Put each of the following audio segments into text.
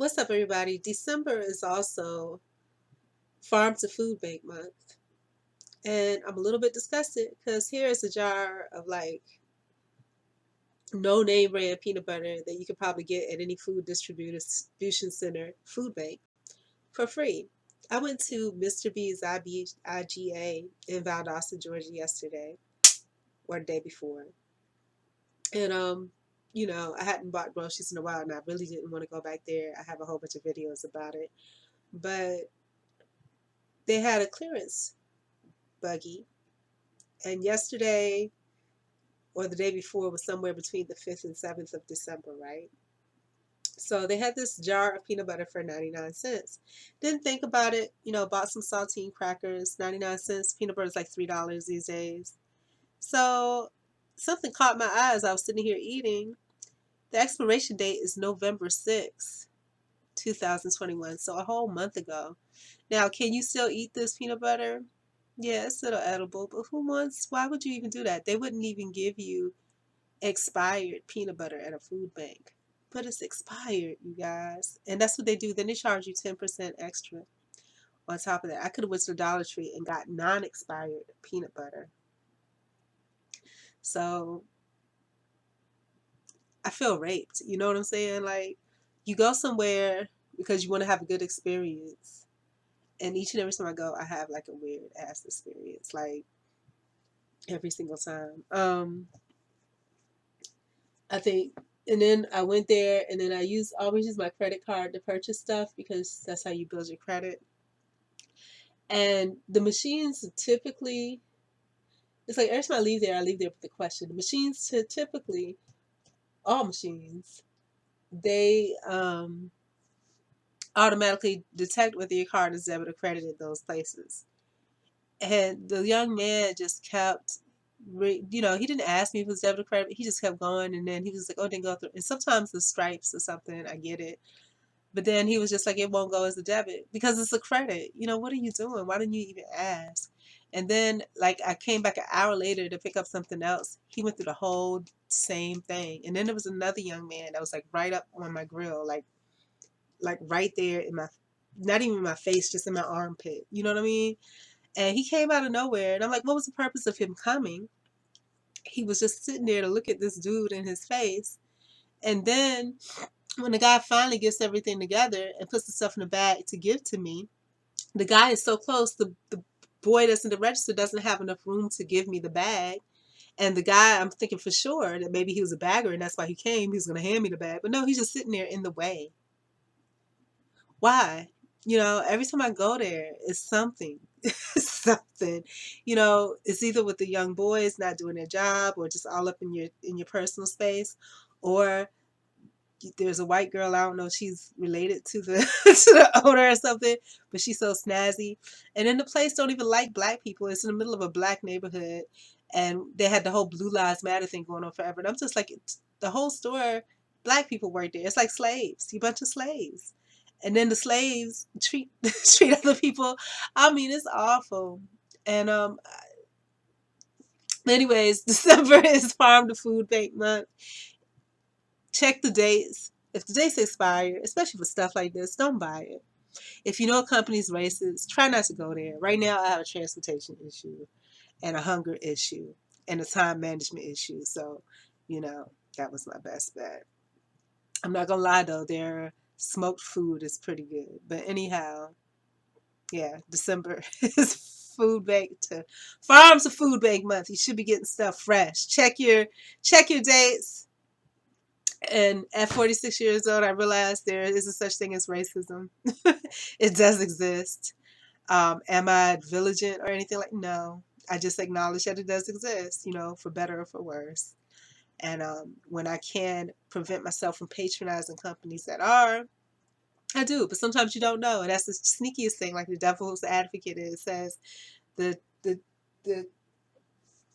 What's up, everybody? December is also Farm to Food Bank Month. And I'm a little bit disgusted because here is a jar of like no name brand peanut butter that you could probably get at any food distribution center food bank for free. I went to Mr. B's IGA in Valdosta, Georgia yesterday or the day before. And I hadn't bought groceries in a while and I really didn't want to go back there. I have a whole bunch of videos about it. But they had a clearance buggy. And yesterday or the day before was somewhere between the 5th and 7th of December, right? So they had this jar of peanut butter for 99 cents. Didn't think about it, bought some saltine crackers, 99 cents. Peanut butter is like $3 these days. So something caught my eyes. I was sitting here eating. The expiration date is November 6th, 2021. So a whole month ago. Now, can you still eat this peanut butter? Yeah, it's still edible, but why would you even do that? They wouldn't even give you expired peanut butter at a food bank. But it's expired, you guys. And that's what they do. Then they charge you 10% extra on top of that. I could have went to the Dollar Tree and got non-expired peanut butter. So I feel raped. You know what I'm saying? Like, you go somewhere because you want to have a good experience. And each and every time I go, I have like a weird ass experience. Like every single time. I think, and then I went there, and then always use my credit card to purchase stuff because that's how you build your credit. And the machines typically, it's like every time I leave there with the question. The machines typically, all machines, they automatically detect whether your card is debit or credit in those places. And the young man just kept, he didn't ask me if it was debit or credit. He just kept going, and then he was like, "Oh, it didn't go through." And sometimes the stripes or something, I get it. But then he was just like, it won't go as a debit because it's a credit. What are you doing? Why didn't you even ask? And then, like, I came back an hour later to pick up something else. He went through the whole same thing. And then there was another young man that was like right up on my grill, like right there in my, not even in my face, just in my armpit. You know what I mean? And he came out of nowhere. And I'm like, what was the purpose of him coming? He was just sitting there to look at this dude in his face. And then when the guy finally gets everything together and puts the stuff in the bag to give to me, the guy is so close, the boy that's in the register doesn't have enough room to give me the bag. And the guy, I'm thinking for sure that maybe he was a bagger and that's why he came. He was going to hand me the bag. But no, he's just sitting there in the way. Why? Every time I go there, it's something. Something. It's either with the young boys not doing their job or just all up in your personal space, or there's a white girl, I don't know if she's related to the to the owner or something, but she's so snazzy. And then the place don't even like black people. It's in the middle of a black neighborhood, and they had the whole Blue Lives Matter thing going on forever. And I'm just like, the whole store, black people work there. It's like slaves, a bunch of slaves. And then the slaves treat treat other people. I mean, it's awful. And anyways, December is Farm to Food Bank Month. Check the dates. If the dates expire, especially for stuff like this, don't buy it. If you know a company's racist, try not to go there. Right now, I have a transportation issue and a hunger issue and a time management issue. So, that was my best bet. I'm not gonna lie though, their smoked food is pretty good. But anyhow, yeah, December is food bank to Farms of Food Bank Month. You should be getting stuff fresh. Check your dates. And at 46 years old, I realized there is a such thing as racism. It does exist. Am I vigilant or anything like? No. I just acknowledge that it does exist, for better or for worse. And when I can prevent myself from patronizing companies that are, I do. But sometimes you don't know, and that's the sneakiest thing. Like the devil's advocate says, the the the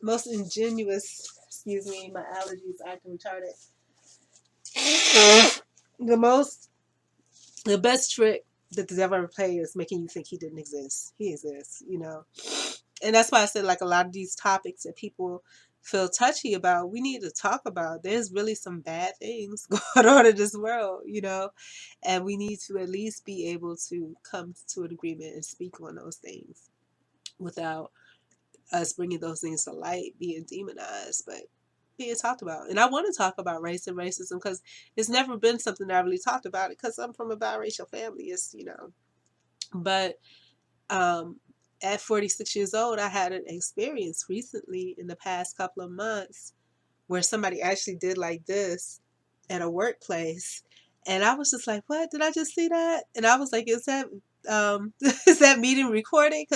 most ingenuous. Excuse me, my allergies acting retarded. The most The best trick that the devil ever played is making you think he didn't exist. He exists. And that's why I said, like, a lot of these topics that people feel touchy about, we need to talk about. There's really some bad things going on in this world, and we need to at least be able to come to an agreement and speak on those things without us bringing those things to light, being demonized, but being talked about. And I want to talk about race and racism because it's never been something that I really talked about it because I'm from a biracial family. But um, at 46 years old, I had an experience recently in the past couple of months where somebody actually did like this at a workplace. And I was just like, what? Did I just see that? And I was like, is that is that meeting recorded?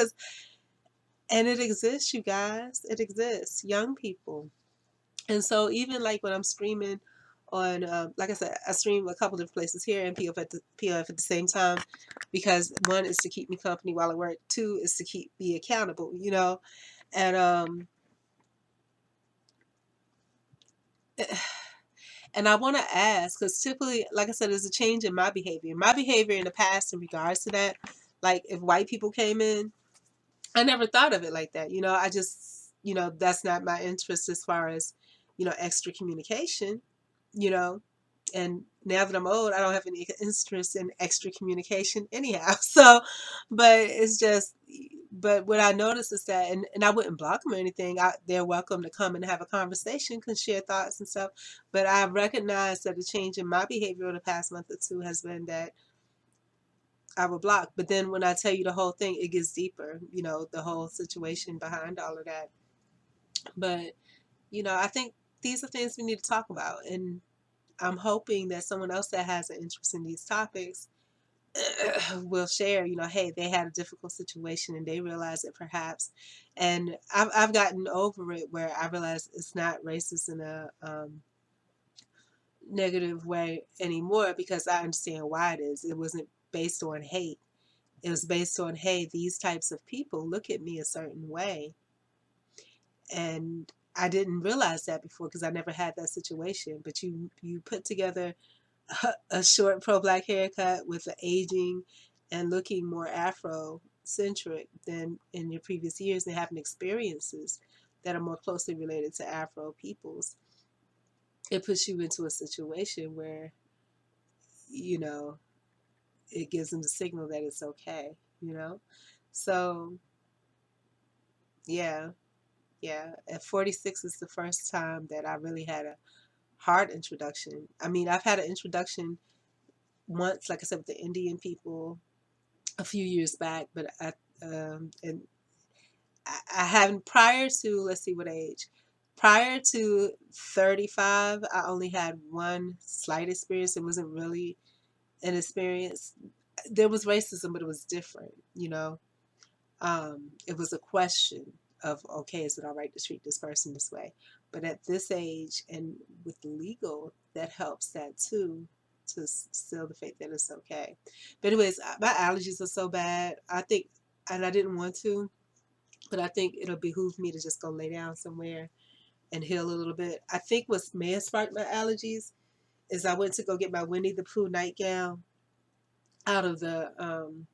And it exists, you guys. It exists. Young people. And so even like when I'm streaming on, like I said, I stream a couple different places here and POF at the same time because one is to keep me company while I work. Two is to keep me accountable. And and I want to ask because typically, like I said, there's a change in my behavior. My behavior in the past in regards to that, like if white people came in, I never thought of it like that. I just, that's not my interest as far as, extra communication, you know. And now that I'm old, I don't have any interest in extra communication anyhow. So, but it's just, but what I noticed is that, and I wouldn't block them or anything. They're welcome to come and have a conversation, can share thoughts and stuff. But I recognize that the change in my behavior over the past month or two has been that I would block. But then when I tell you the whole thing, it gets deeper, the whole situation behind all of that. But, I think these are things we need to talk about. And I'm hoping that someone else that has an interest in these topics will share, hey, they had a difficult situation and they realize it perhaps. And I've gotten over it where I realize it's not racist in a negative way anymore because I understand why it is. It wasn't based on hate. It was based on, hey, these types of people look at me a certain way. And I didn't realize that before because I never had that situation. But you put together a short pro-black haircut with the aging and looking more Afro-centric than in your previous years and having experiences that are more closely related to Afro peoples. It puts you into a situation where, you know, it gives them the signal that it's okay. So, yeah, yeah. At 46 is the first time that I really had a hard introduction. I mean, I've had an introduction once, like I said, with the Indian people a few years back, but and I haven't prior to, let's see what age. Prior to 35, I only had one slight experience. It wasn't really an experience. There was racism, but it was different. It was a question of, okay, is it all right to treat this person this way? But at this age and with legal, that helps that too, to still the faith that it's okay. But anyways, my allergies are so bad. I think, and I didn't want to, but I think it'll behoove me to just go lay down somewhere and heal a little bit. I think what may have sparked my allergies is I went to go get my Winnie the Pooh nightgown out of the um,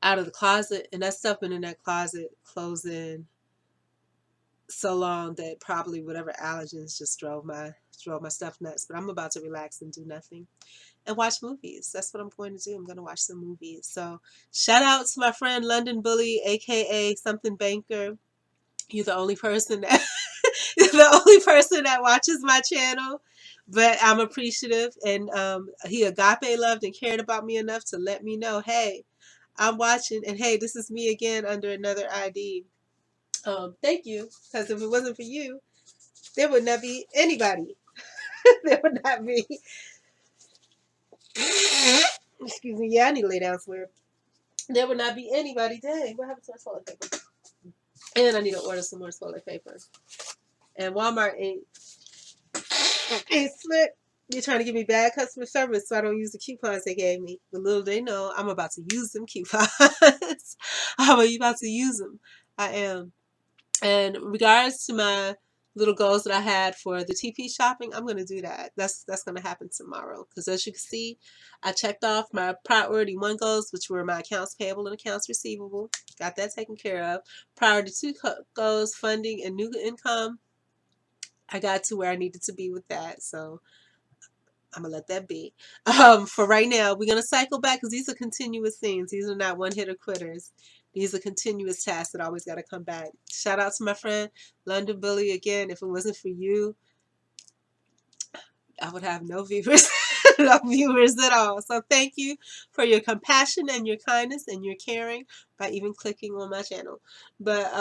out of the closet, and that stuff been in that closet closing so long that probably whatever allergens just drove my stuff nuts. But I'm about to relax and do nothing and watch movies. That's what I'm going to do. I'm going to watch some movies. So shout out to my friend London Bully, aka Something Banker. You're the only person that you're the only person that watches my channel. But I'm appreciative, and he agape loved and cared about me enough to let me know, hey, I'm watching, and hey, this is me again under another ID. Thank you, because if it wasn't for you, there would not be anybody. There would not be. Excuse me. Yeah, I need to lay down somewhere. There would not be anybody. Dang, what happened to my toilet paper? And I need to order some more toilet paper. And Walmart ain't slick. You're trying to give me bad customer service so I don't use the coupons they gave me. But little they know, I'm about to use them coupons. I'm about to use them. I am. And in regards to my little goals that I had for the TP shopping, I'm going to do that. That's going to happen tomorrow. Because as you can see, I checked off my priority 1 goals, which were my accounts payable and accounts receivable. Got that taken care of. Priority 2 goals, funding and new income. I got to where I needed to be with that. So I'm gonna let that be. For right now, we're gonna cycle back because these are continuous things. These are not one hitter quitters. These are continuous tasks that always got to come back. Shout out to my friend London Billy again. If it wasn't for you, I would have no viewers, no viewers at all. So thank you for your compassion and your kindness and your caring by even clicking on my channel. But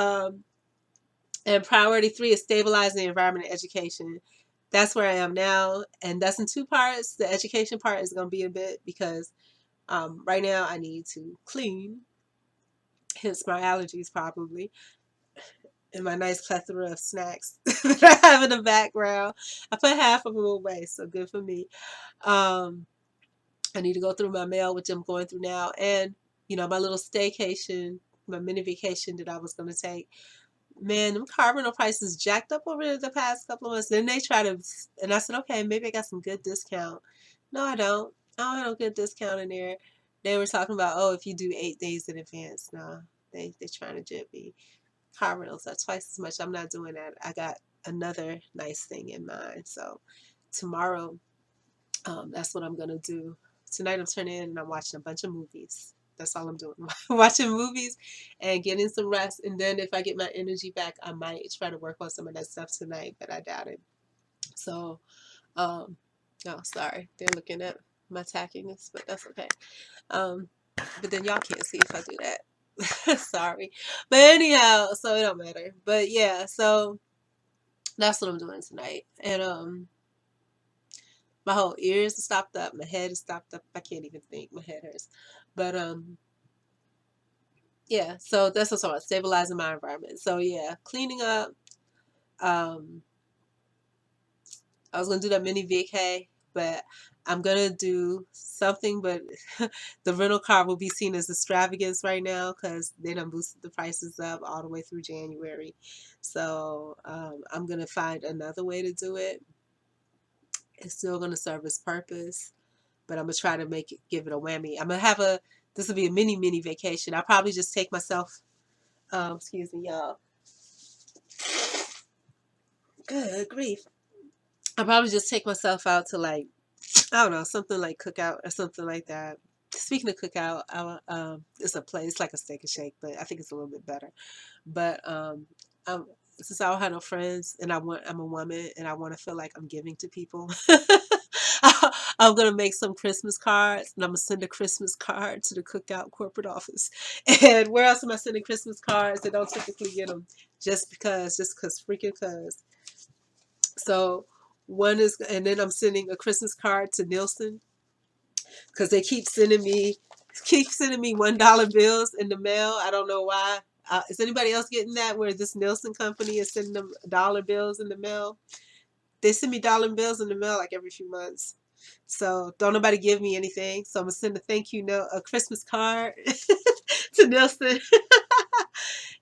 and priority 3 is stabilizing the environment and education. That's where I am now, and that's in 2 parts. The education part is going to be a bit because right now I need to clean, hence my allergies probably, and my nice plethora of snacks that I have in the background. I put half of them away, so good for me. Um, I need to go through my mail, which I'm going through now, and my little staycation, my mini vacation that I was going to take. Man, them car rental prices jacked up over the past couple of months. Then they try to, and I said, okay, maybe I got some good discount. No, I don't. I don't have a good discount in there. They were talking about, oh, if you do 8 days in advance. No, they trying to jip me. Car rentals are twice as much. I'm not doing that. I got another nice thing in mind. So tomorrow, that's what I'm gonna do. Tonight I'm turning in and I'm watching a bunch of movies. That's all I'm doing. Watching movies and getting some rest. And then if I get my energy back, I might try to work on some of that stuff tonight, but I doubt it. So, no, sorry. They're looking at my tackiness, but that's okay. But then y'all can't see if I do that. Sorry. But anyhow, so it don't matter. But yeah, so that's what I'm doing tonight. And my whole ears are stopped up, my head is stopped up. I can't even think. My head hurts. But yeah, so that's what's about stabilizing my environment. So yeah, cleaning up. Um, I was gonna do that mini vacay, but I'm gonna do something. But the rental car will be seen as extravagance right now because they done boosted the prices up all the way through January. So I'm gonna find another way to do it. It's still gonna serve its purpose, but I'm gonna try to give it a whammy. I'm gonna have this will be a mini vacation. I'll probably just take myself, excuse me, y'all. Good grief. I'll probably just take myself out to like, I don't know, something like Cookout or something like that. Speaking of Cookout, it's a place like a Steak and Shake, but I think it's a little bit better. But I'm, since I don't have no friends and I'm a woman and I want to feel like I'm giving to people, I'm gonna make some Christmas cards and I'm gonna send a Christmas card to the Cookout corporate office. And where else am I sending Christmas cards? They don't typically get them just because freaking cause. So one is, and then I'm sending a Christmas card to Nielsen because they keep sending me $1 bills in the mail. I don't know why. Is anybody else getting that? Where this Nielsen company is sending them dollar bills in the mail? They send me dollar bills in the mail like every few months. So don't nobody give me anything. So I'm gonna send a thank you note, a Christmas card to Nielsen.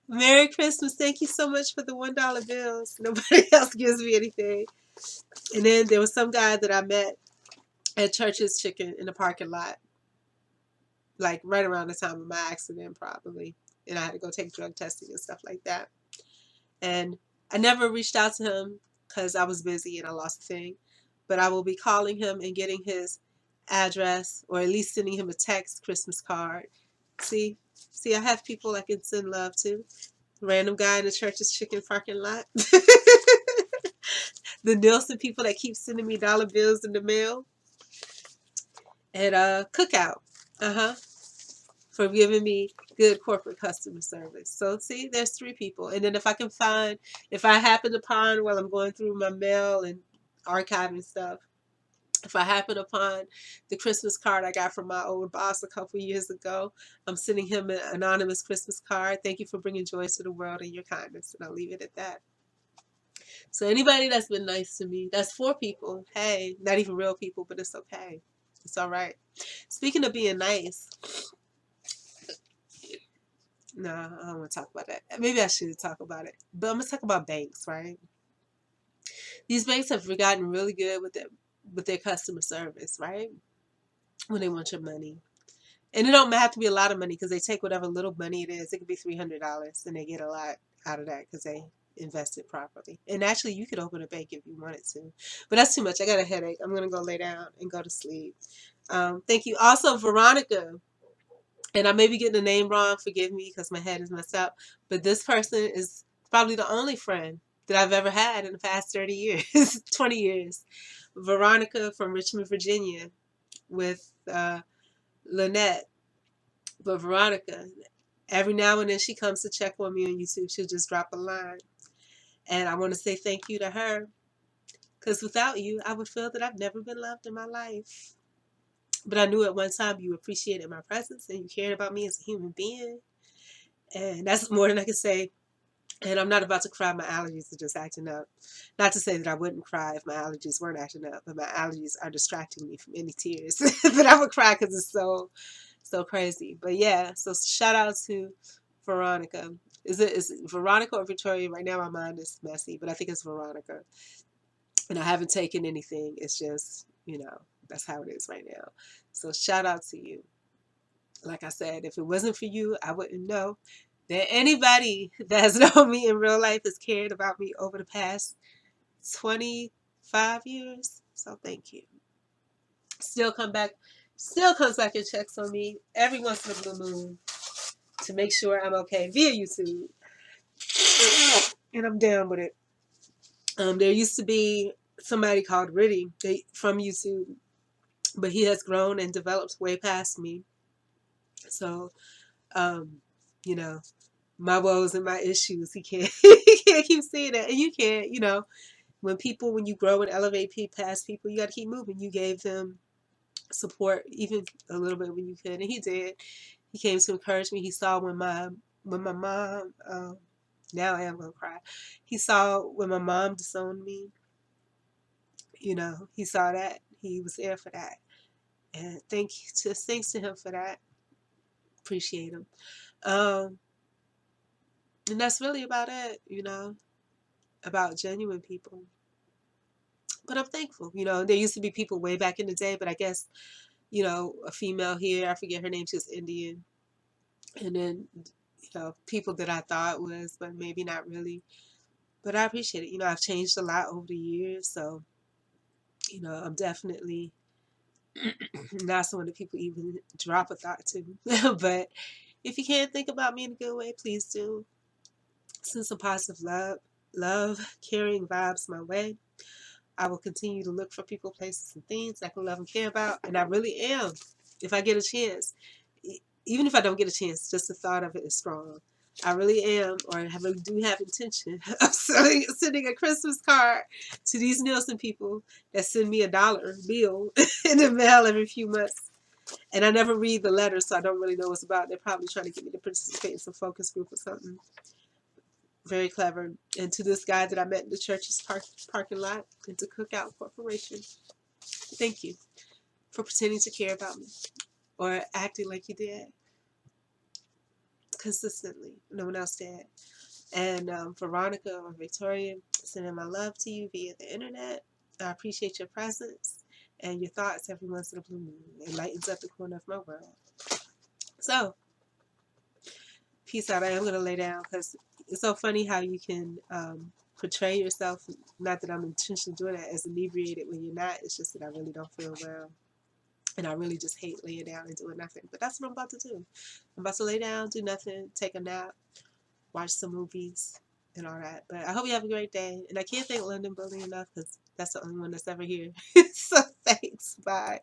Merry Christmas. Thank you so much for the $1 bills. Nobody else gives me anything. And then there was some guy that I met at Church's Chicken in the parking lot, like right around the time of my accident, probably. And I had to go take drug testing and stuff like that. And I never reached out to him because I was busy and I lost the thing. But I will be calling him and getting his address, or at least sending him a text Christmas card. See, I have people I can send love to. Random guy in the Church's Chicken parking lot. The Nielsen people that keep sending me dollar bills in the mail. And Cookout. Uh-huh. For giving me good corporate customer service. So see, there's 3 people. And then if I happen upon while I'm going through my mail and archiving stuff, if I happen upon the Christmas card I got from my old boss a couple years ago, I'm sending him an anonymous Christmas card. Thank you for bringing joy to the world and your kindness. And I'll leave it at that. So anybody that's been nice to me, that's 4 people. Hey, not even real people, but it's okay. It's all right. Speaking of being nice, no, I don't want to talk about that. Maybe I should talk about it. But I'm going to talk about banks, right? These banks have gotten really good with their customer service, right? When they want your money. And it don't have to be a lot of money because they take whatever little money it is. It could be $300 and they get a lot out of that because they invested properly. And actually, you could open a bank if you wanted to. But that's too much. I got a headache. I'm going to go lay down and go to sleep. Thank you. Also, Veronica. And I may be getting the name wrong. Forgive me because my head is messed up. But this person is probably the only friend that I've ever had in the past 30 years, 20 years. Veronica from Richmond, Virginia, with Lynette. But Veronica, every now and then she comes to check on me on YouTube. She'll just drop a line. And I want to say thank you to her. Because without you, I would feel that I've never been loved in my life. But I knew at one time you appreciated my presence and you cared about me as a human being. And that's more than I can say. And I'm not about to cry. My allergies are just acting up. Not to say that I wouldn't cry if my allergies weren't acting up, but my allergies are distracting me from any tears that I would cry because it's so crazy. But yeah, so shout out to Veronica. Is it Veronica or Victoria? Right now my mind is messy, but I think it's Veronica. And I haven't taken anything. It's just, that's how it is right now. So shout out to you. Like I said, if it wasn't for you, I wouldn't know that anybody that has known me in real life has cared about me over the past 25 years. So thank you. Still comes back and checks on me every once in a blue moon to make sure I'm okay via YouTube. And I'm down with it. There used to be somebody called Riddy from YouTube, but he has grown and developed way past me. So, um, you know, my woes and my issues, he can't he can't keep saying that. And you can't, when you grow and elevate past people, you got to keep moving. You gave them support even a little bit when you could, and he did. He came to encourage me. He saw when my mom now I am gonna cry. He saw when my mom disowned me. He saw that. He was there for that. And thanks to him for that. Appreciate him. Um, and that's really about it, about genuine people. But I'm thankful. There used to be people way back in the day, but I guess, a female here, I forget her name, she was Indian. And then, people that I thought was, but maybe not really. But I appreciate it. I've changed a lot over the years. So, I'm definitely not someone that people even drop a thought to. But if you can't think about me in a good way, please do. Send some positive love, caring vibes my way. I will continue to look for people, places, and things I can love and care about. And I really am. If I get a chance, even if I don't get a chance, just the thought of it is strong. I really am, or I really do have intention of sending a Christmas card to these Nielsen people that send me $1 bill in the mail every few months. And I never read the letters, so I don't really know what's about. They're probably trying to get me to participate in some focus group or something. Very clever. And to this guy that I met in the church's parking lot, and to Cookout Corporation, thank you for pretending to care about me or acting like you did consistently. No one else did. And Veronica or Victoria, sending my love to you via the internet. I appreciate your presence and your thoughts every once in a blue moon. It lightens up the corner of my world. So, peace out. I am going to lay down because it's so funny how you can portray yourself, not that I'm intentionally doing that, as inebriated when you're not. It's just that I really don't feel well. And I really just hate laying down and doing nothing. But that's what I'm about to do. I'm about to lay down, do nothing, take a nap, watch some movies, and all that. But I hope you have a great day. And I can't thank London Building enough because that's the only one that's ever here. So thanks. Bye.